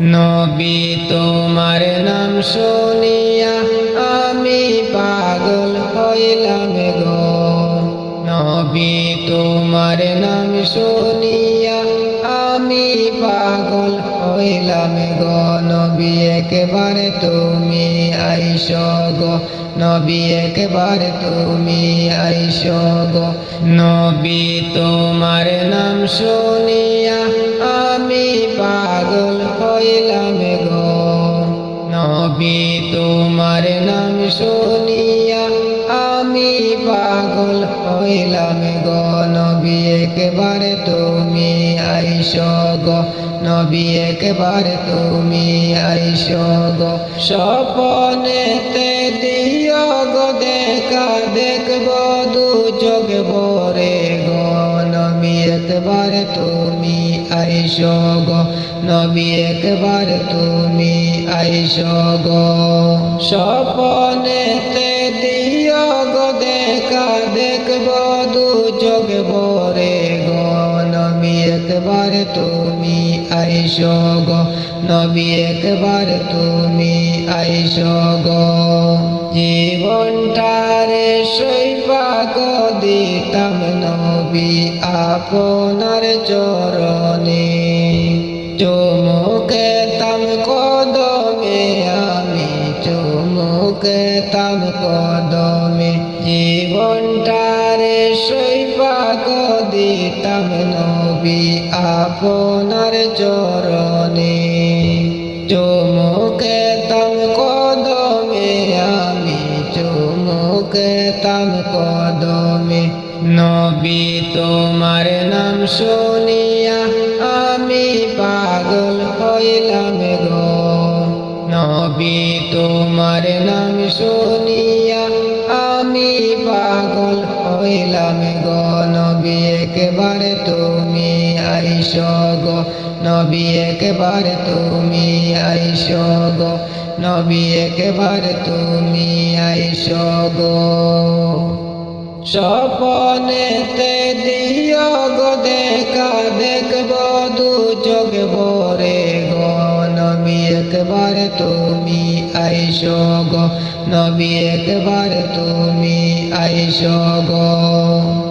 নবী তোমার নাম শুনিয়া আমি পাগল হইলাম গো। নবী তোমার নাম শুনিয়া আমি পাগল হইলাম গো। নবী একবার তুমি আইসো গো। নবী একবার তুমি আইসো গো। নবী তোমার নাম শুনিয়া আমি পাগল হইলাম গো। নবী তোমার নাম শুনিয়া আমি পাগল হইলাম গো। নবী একবার তুমি আইসো গো। নবী একবার তুমি আইসো গো। স্বপ্নেতে দিও গো দেখা, দেখব দু চোখ ভরে গো। নবী একবার তুমি আইসো গো। নবী একবার তুমি আইসো গো। স্বপ্নেতে দিও গো দেখা, দেখব দু চোখ ভরে গো। নবী একবার তুমি আইসো গো। নবী একবার তুমি আইসো গো। জীবনটারে সইপাক দিতাম নবী আপনার চরণে। চুমুকেতাম কদমে আমি, চুমুকেতাম কদমে। জীবনটারে সইপাক দিতাম নবী আপনার চরণে। চুমুকেতাম কদমে আমি, চুমুকেতাম কদমে। নবী তোমার নাম শুনিয়া আমি পাগল হইলাম গো। নবী তোমার নাম শুনিয়া আমি পাগল হইলাম গো। নবী একবার তুমি আইসো গো। নবী একবার তুমি আইসো গো। নবী একবার তুমি আইসো গো। স্বপ্নেতে দিও গো দেখা, দেখব দু চোখ ভরে গো। নবী একবার তুমি আইসো গো। নবী একবার তুমি আইসো গো।